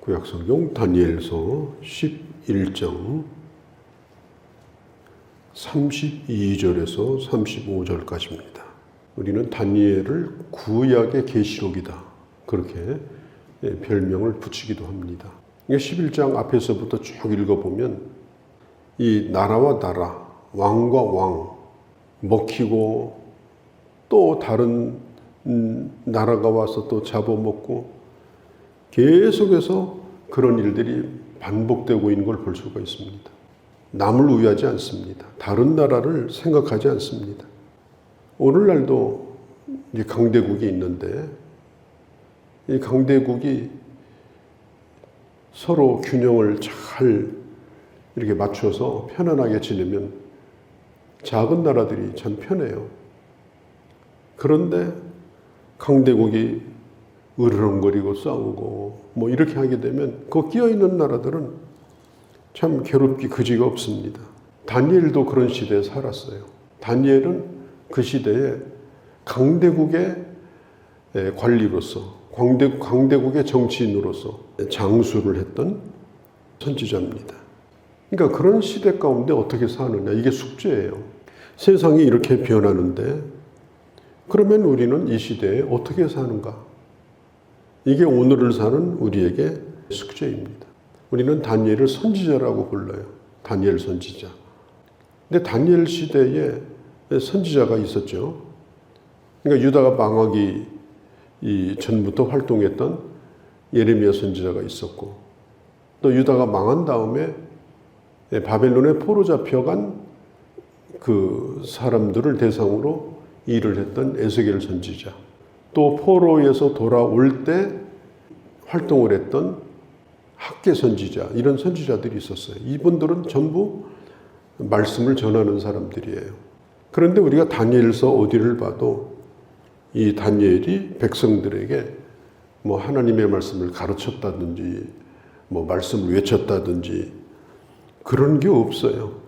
구약성경 다니엘서 11장 32절에서 35절까지입니다. 우리는 다니엘을 구약의 계시록이다, 그렇게 별명을 붙이기도 합니다. 11장 앞에서부터 쭉 읽어보면 이 나라와 나라, 왕과 왕 먹히고 또 다른 나라가 와서 또 잡아먹고 계속해서 그런 일들이 반복되고 있는 걸 볼 수가 있습니다. 남을 우위하지 않습니다. 다른 나라를 생각하지 않습니다. 오늘날도 이제 강대국이 있는데 이 강대국이 서로 균형을 잘 이렇게 맞춰서 편안하게 지내면 작은 나라들이 참 편해요. 그런데 강대국이 으르렁거리고 싸우고 뭐 이렇게 하게 되면 그 끼어있는 나라들은 참 괴롭기 그지가 없습니다. 다니엘도 그런 시대에 살았어요. 다니엘은 그 시대에 강대국의 관리로서, 강대국의 정치인으로서 장수를 했던 선지자입니다. 그러니까 그런 시대 가운데 어떻게 사느냐, 이게 숙제예요. 세상이 이렇게 변하는데 그러면 우리는 이 시대에 어떻게 사는가? 이게 오늘을 사는 우리에게 숙제입니다. 우리는 다니엘을 선지자라고 불러요. 다니엘 선지자. 근데 다니엘 시대에 선지자가 있었죠. 그러니까 유다가 망하기 전부터 활동했던 예레미야 선지자가 있었고, 또 유다가 망한 다음에 바벨론에 포로 잡혀간 그 사람들을 대상으로 일을 했던 에스겔 선지자, 또 포로에서 돌아올 때 활동을 했던 학개 선지자, 이런 선지자들이 있었어요. 이분들은 전부 말씀을 전하는 사람들이에요. 그런데 우리가 다니엘서 어디를 봐도 이 다니엘이 백성들에게 뭐 하나님의 말씀을 가르쳤다든지 뭐 말씀을 외쳤다든지 그런 게 없어요.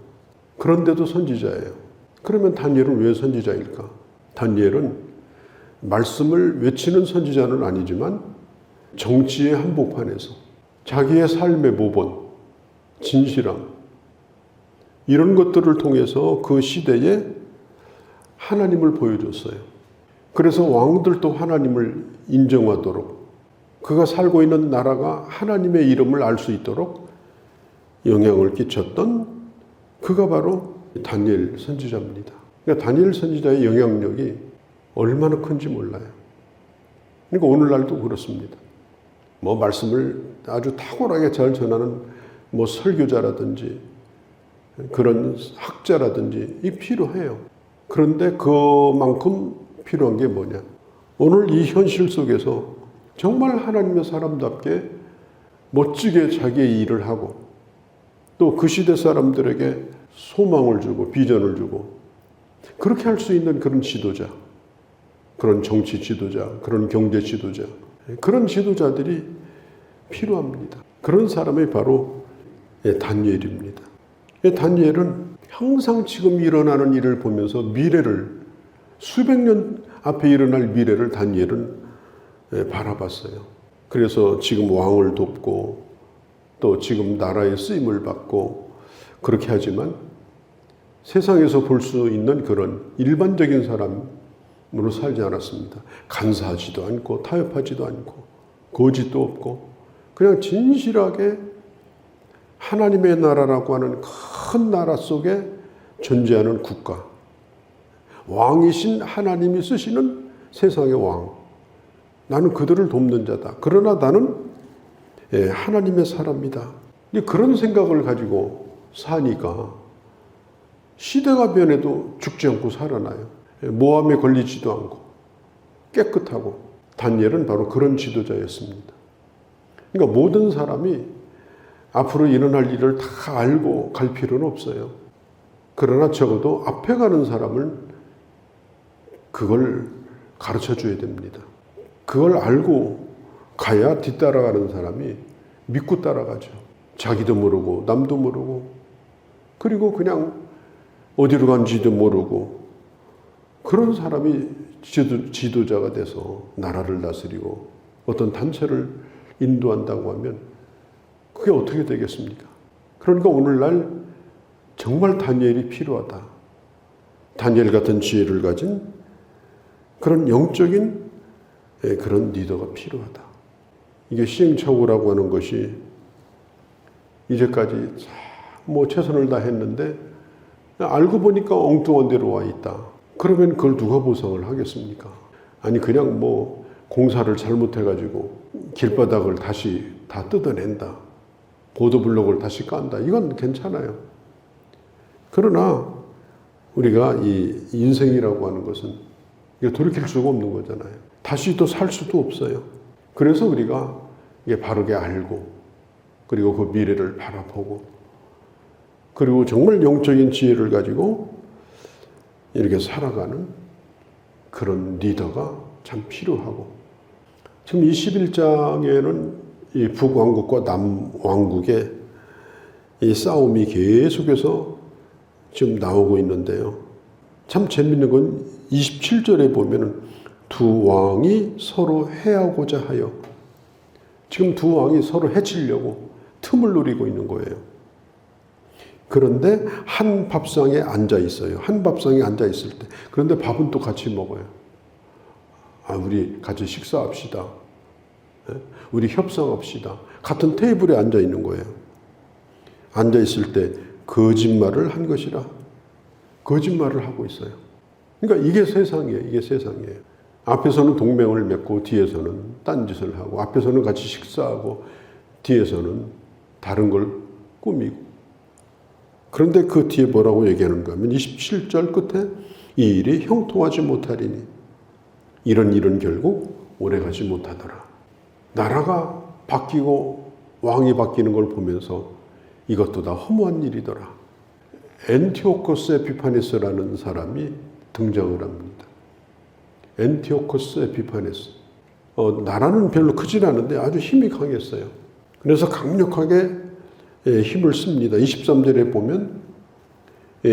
그런데도 선지자예요. 그러면 다니엘은 왜 선지자일까? 다니엘은 말씀을 외치는 선지자는 아니지만 정치의 한복판에서 자기의 삶의 모본, 진실함, 이런 것들을 통해서 그 시대에 하나님을 보여줬어요. 그래서 왕들도 하나님을 인정하도록, 그가 살고 있는 나라가 하나님의 이름을 알 수 있도록 영향을 끼쳤던 그가 바로 다니엘 선지자입니다. 그러니까 다니엘 선지자의 영향력이 얼마나 큰지 몰라요. 그러니까 오늘날도 그렇습니다. 뭐 말씀을 아주 탁월하게 잘 전하는 뭐 설교자라든지 그런 학자라든지 이 필요해요. 그런데 그만큼 필요한 게 뭐냐? 오늘 이 현실 속에서 정말 하나님의 사람답게 멋지게 자기의 일을 하고 또 그 시대 사람들에게 소망을 주고 비전을 주고 그렇게 할 수 있는 그런 지도자, 그런 정치 지도자, 그런 경제 지도자, 그런 지도자들이 필요합니다. 그런 사람이 바로 다니엘입니다. 다니엘은 항상 지금 일어나는 일을 보면서 미래를, 수백 년 앞에 일어날 미래를 다니엘은 바라봤어요. 그래서 지금 왕을 돕고 또 지금 나라의 쓰임을 받고 그렇게 하지만 세상에서 볼 수 있는 그런 일반적인 사람으로 살지 않았습니다. 간사하지도 않고 타협하지도 않고 거짓도 없고 그냥 진실하게 하나님의 나라라고 하는 큰 나라 속에 존재하는 국가, 왕이신 하나님이 쓰시는 세상의 왕, 나는 그들을 돕는 자다. 그러나 나는 하나님의 사람이다. 그런 생각을 가지고 사니까 시대가 변해도 죽지 않고 살아나요. 모함에 걸리지도 않고 깨끗하고. 다니엘은 바로 그런 지도자였습니다. 그러니까 모든 사람이 앞으로 일어날 일을 다 알고 갈 필요는 없어요. 그러나 적어도 앞에 가는 사람을 그걸 가르쳐 줘야 됩니다. 그걸 알고 가야 뒤따라가는 사람이 믿고 따라가죠. 자기도 모르고 남도 모르고 그리고 그냥 어디로 간지도 모르고 그런 사람이 지도자가 돼서 나라를 다스리고 어떤 단체를 인도한다고 하면 그게 어떻게 되겠습니까? 그러니까 오늘날 정말 다니엘이 필요하다. 다니엘 같은 지혜를 가진 그런 영적인 그런 리더가 필요하다. 이게 시행착오라고 하는 것이 이제까지 뭐 최선을 다했는데 알고 보니까 엉뚱한 데로 와 있다. 그러면 그걸 누가 보상을 하겠습니까? 아니 그냥 뭐 공사를 잘못해가지고 길바닥을 다시 다 뜯어낸다. 보도블록을 다시 깐다. 이건 괜찮아요. 그러나 우리가 이 인생이라고 하는 것은 이게 돌이킬 수가 없는 거잖아요. 다시 또 살 수도 없어요. 그래서 우리가 이게 바르게 알고 그리고 그 미래를 바라보고 그리고 정말 영적인 지혜를 가지고 이렇게 살아가는 그런 리더가 참 필요하고 지금 21장에는 이 북왕국과 남왕국의 이 싸움이 계속해서 지금 나오고 있는데요. 참 재밌는 건 27절에 보면은 두 왕이 서로 해하고자 하여 지금 두 왕이 서로 해치려고 틈을 노리고 있는 거예요. 그런데 한 밥상에 앉아 있어요. 한 밥상에 앉아 있을 때. 그런데 밥은 또 같이 먹어요. 우리 같이 식사합시다. 우리 협상합시다. 같은 테이블에 앉아 있는 거예요. 앉아 있을 때 거짓말을 한 것이라. 거짓말을 하고 있어요. 그러니까 이게 세상이에요. 이게 세상이에요. 앞에서는 동맹을 맺고 뒤에서는 딴짓을 하고 앞에서는 같이 식사하고 뒤에서는 다른 걸 꾸미고 그런데 그 뒤에 뭐라고 얘기하는가 하면 27절 끝에 이 일이 형통하지 못하리니 이런 일은 결국 오래가지 못하더라. 나라가 바뀌고 왕이 바뀌는 걸 보면서 이것도 다 허무한 일이더라. 엔티오코스 에피파네스라는 사람이 등장을 합니다. 엔티오코스 에피파네스. 나라는 별로 크진 않은데 아주 힘이 강했어요. 그래서 강력하게 힘을 씁니다. 23절에 보면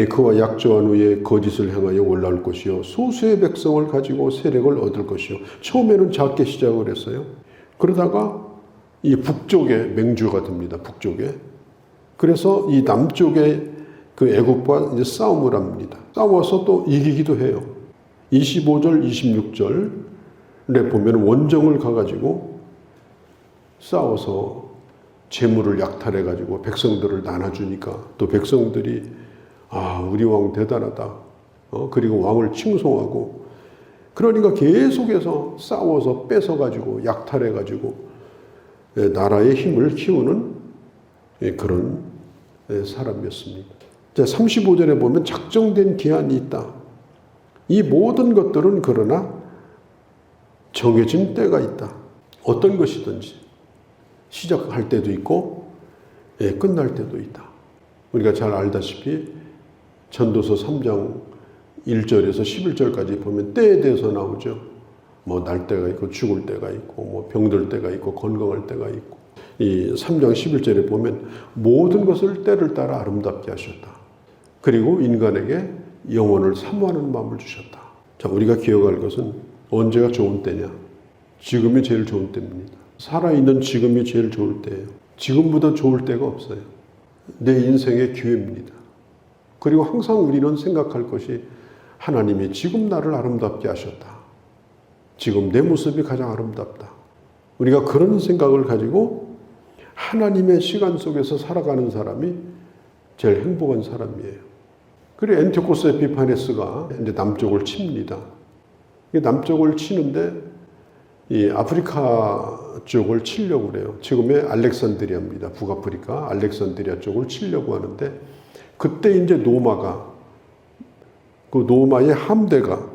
그와 약조한 후에 거짓을 행하여 올라올 것이요 소수의 백성을 가지고 세력을 얻을 것이요. 처음에는 작게 시작을 했어요. 그러다가 이 북쪽에 맹주가 됩니다. 북쪽에. 그래서 이 남쪽에 그 애국과 이제 싸움을 합니다. 싸워서 또 이기기도 해요. 25절, 26절에 보면 원정을 가가지고 싸워서 재물을 약탈해가지고 백성들을 나눠주니까 또 백성들이 우리 왕 대단하다. 그리고 왕을 칭송하고 그러니까 계속해서 싸워서 뺏어가지고 약탈해가지고 나라의 힘을 키우는 그런 사람이었습니다. 35절에 보면 작정된 기한이 있다. 이 모든 것들은 그러나 정해진 때가 있다. 어떤 것이든지 시작할 때도 있고 끝날 때도 있다. 우리가 잘 알다시피 전도서 3장 1절에서 11절까지 보면 때에 대해서 나오죠. 뭐 날 때가 있고 죽을 때가 있고 뭐 병들 때가 있고 건강할 때가 있고 이 3장 11절에 보면 모든 것을 때를 따라 아름답게 하셨다. 그리고 인간에게 영혼을 사모하는 마음을 주셨다. 자, 우리가 기억할 것은 언제가 좋은 때냐? 지금이 제일 좋은 때입니다. 살아있는 지금이 제일 좋을 때예요. 지금보다 좋을 때가 없어요. 내 인생의 기회입니다. 그리고 항상 우리는 생각할 것이 하나님이 지금 나를 아름답게 하셨다. 지금 내 모습이 가장 아름답다. 우리가 그런 생각을 가지고 하나님의 시간 속에서 살아가는 사람이 제일 행복한 사람이에요. 그리고 엔티오코스 에피파네스가 이제 남쪽을 칩니다. 남쪽을 치는데 이 아프리카 쪽을 치려고 그래요. 지금의 알렉산드리아입니다. 북아프리카 알렉산드리아 쪽을 치려고 하는데 그때 이제 그 노마의 함대가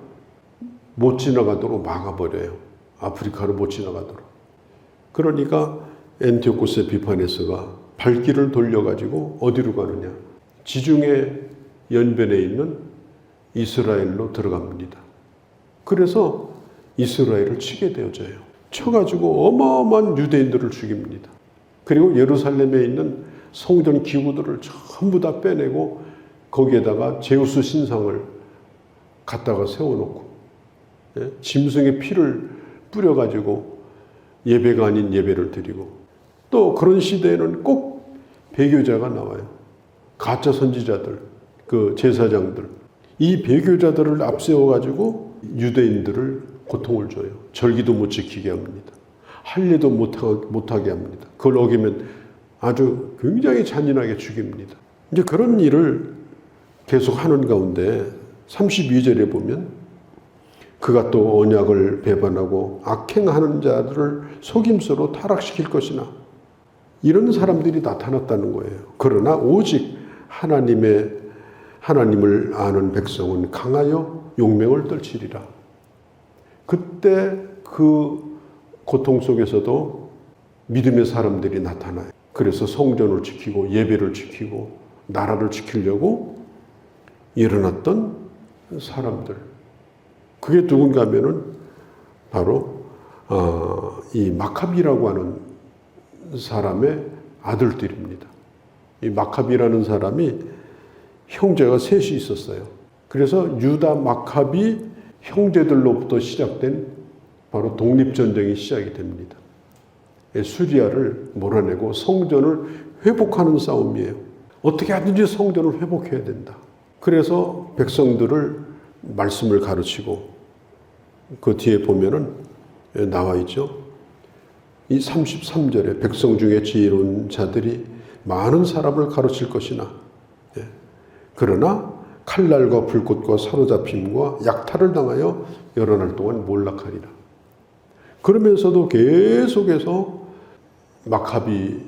못 지나가도록 막아버려요. 아프리카로 못 지나가도록. 그러니까 엔티오코스 에피파네스가 발길을 돌려가지고 어디로 가느냐? 지중해 연변에 있는 이스라엘로 들어갑니다. 그래서 이스라엘을 치게 되어져요. 쳐가지고 어마어마한 유대인들을 죽입니다. 그리고 예루살렘에 있는 성전 기구들을 전부 다 빼내고 거기에다가 제우스 신상을 갖다가 세워놓고 짐승의 피를 뿌려가지고 예배가 아닌 예배를 드리고 또 그런 시대에는 꼭 배교자가 나와요. 가짜 선지자들, 그 제사장들. 이 배교자들을 앞세워가지고 유대인들을 고통을 줘요. 절기도 못 지키게 합니다. 할례도 못하게 합니다. 그걸 어기면 아주 굉장히 잔인하게 죽입니다. 이제 그런 일을 계속 하는 가운데 32절에 보면 그가 또 언약을 배반하고 악행하는 자들을 속임수로 타락시킬 것이나 이런 사람들이 나타났다는 거예요. 그러나 오직 하나님을 아는 백성은 강하여 용맹을 떨치리라. 그때 그 고통 속에서도 믿음의 사람들이 나타나요. 그래서 성전을 지키고 예배를 지키고 나라를 지키려고 일어났던 사람들. 그게 누군가 하면은 바로 이 마카비라고 하는 사람의 아들들입니다. 이 마카비라는 사람이 형제가 셋이 있었어요. 그래서 유다 마카비 형제들로부터 시작된 바로 독립전쟁이 시작이 됩니다. 수리아를 몰아내고 성전을 회복하는 싸움이에요. 어떻게 하든지 성전을 회복해야 된다. 그래서 백성들을 말씀을 가르치고 그 뒤에 보면은 나와 있죠. 이 33절에 백성 중에 지혜로운 자들이 많은 사람을 가르칠 것이나 그러나 칼날과 불꽃과 사로잡힘과 약탈을 당하여 여러 날 동안 몰락하리라. 그러면서도 계속해서 마카비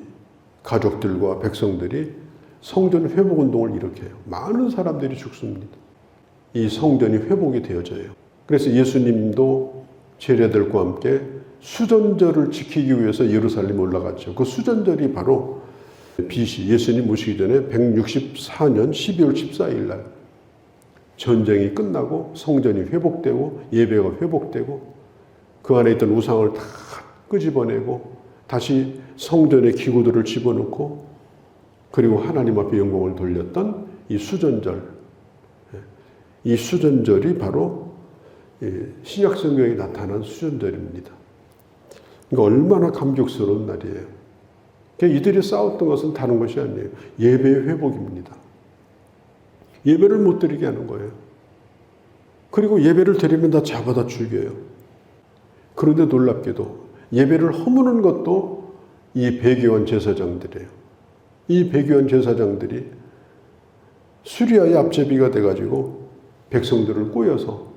가족들과 백성들이 성전 회복 운동을 일으켜요. 많은 사람들이 죽습니다. 이 성전이 회복이 되어져요. 그래서 예수님도 제자들과 함께 수전절을 지키기 위해서 예루살렘에 올라갔죠. 그 수전절이 바로 BC 예수님 모시기 전에 164년 12월 14일 날 전쟁이 끝나고 성전이 회복되고 예배가 회복되고 그 안에 있던 우상을 다 끄집어내고 다시 성전의 기구들을 집어넣고 그리고 하나님 앞에 영광을 돌렸던 이 수전절. 이 수전절이 바로 신약 성경에 나타난 수전절입니다. 그러니까 얼마나 감격스러운 날이에요. 그러니까 이들이 싸웠던 것은 다른 것이 아니에요. 예배의 회복입니다. 예배를 못 드리게 하는 거예요. 그리고 예배를 드리면 다 잡아다 죽여요. 그런데 놀랍게도 예배를 허무는 것도 이 배교한 제사장들이에요. 이 배교한 제사장들이 수리아의 앞제비가 돼가지고 백성들을 꼬여서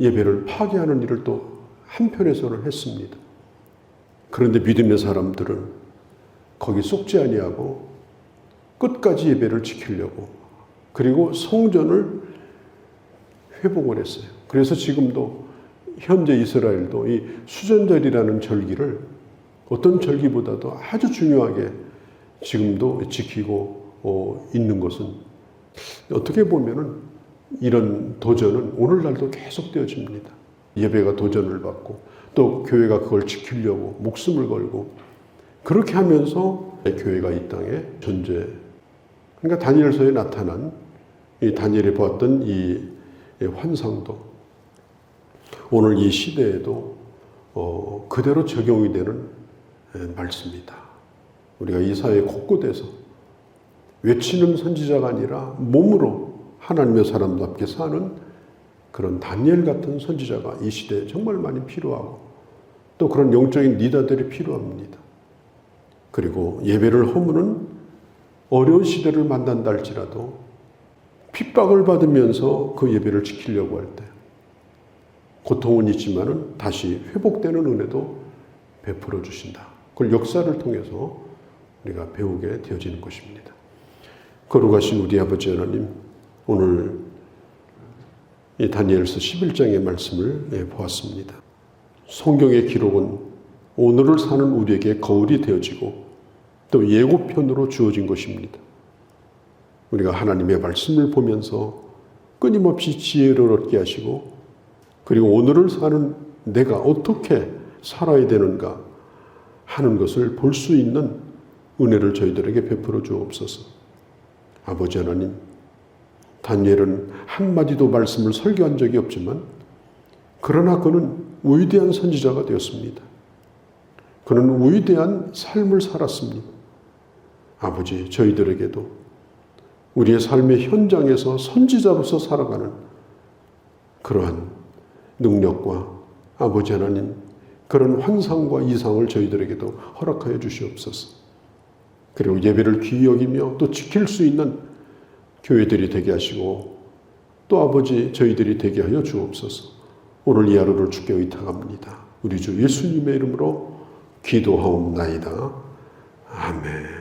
예배를 파괴하는 일을 또 한편에서는 했습니다. 그런데 믿음의 사람들은 거기 속지 아니하고 끝까지 예배를 지키려고 그리고 성전을 회복을 했어요. 그래서 지금도 현재 이스라엘도 이 수전절이라는 절기를 어떤 절기보다도 아주 중요하게 지금도 지키고 있는 것은 어떻게 보면은 이런 도전은 오늘날도 계속되어집니다. 예배가 도전을 받고 또 교회가 그걸 지키려고 목숨을 걸고 그렇게 하면서 교회가 이 땅에 존재. 그러니까 다니엘서에 나타난 이 다니엘이 보았던 이 환상도 오늘 이 시대에도 그대로 적용이 되는 말씀이다. 우리가 이 사회 곳곳에서 외치는 선지자가 아니라 몸으로 하나님의 사람답게 사는 그런 다니엘 같은 선지자가 이 시대에 정말 많이 필요하고 또 그런 영적인 리더들이 필요합니다. 그리고 예배를 허무는 어려운 시대를 만난다 할지라도 핍박을 받으면서 그 예배를 지키려고 할 때 고통은 있지만은 다시 회복되는 은혜도 베풀어 주신다. 그걸 역사를 통해서 우리가 배우게 되어지는 것입니다. 거룩하신 우리 아버지 하나님, 오늘 이 다니엘서 11장의 말씀을 보았습니다. 성경의 기록은 오늘을 사는 우리에게 거울이 되어지고 또 예고편으로 주어진 것입니다. 우리가 하나님의 말씀을 보면서 끊임없이 지혜를 얻게 하시고 그리고 오늘을 사는 내가 어떻게 살아야 되는가 하는 것을 볼 수 있는 은혜를 저희들에게 베풀어 주옵소서. 아버지 하나님, 다니엘은 한마디도 말씀을 설교한 적이 없지만 그러나 그는 위대한 선지자가 되었습니다. 그런 위대한 삶을 살았습니다. 아버지, 저희들에게도 우리의 삶의 현장에서 선지자로서 살아가는 그러한 능력과 아버지 하나님 그런 환상과 이상을 저희들에게도 허락하여 주시옵소서. 그리고 예배를 귀히 여기며 또 지킬 수 있는 교회들이 되게 하시고 또 아버지 저희들이 되게 하여 주옵소서. 오늘 이 하루를 주께 의탁합니다. 우리 주 예수님의 이름으로 기도하옵나이다. 아멘.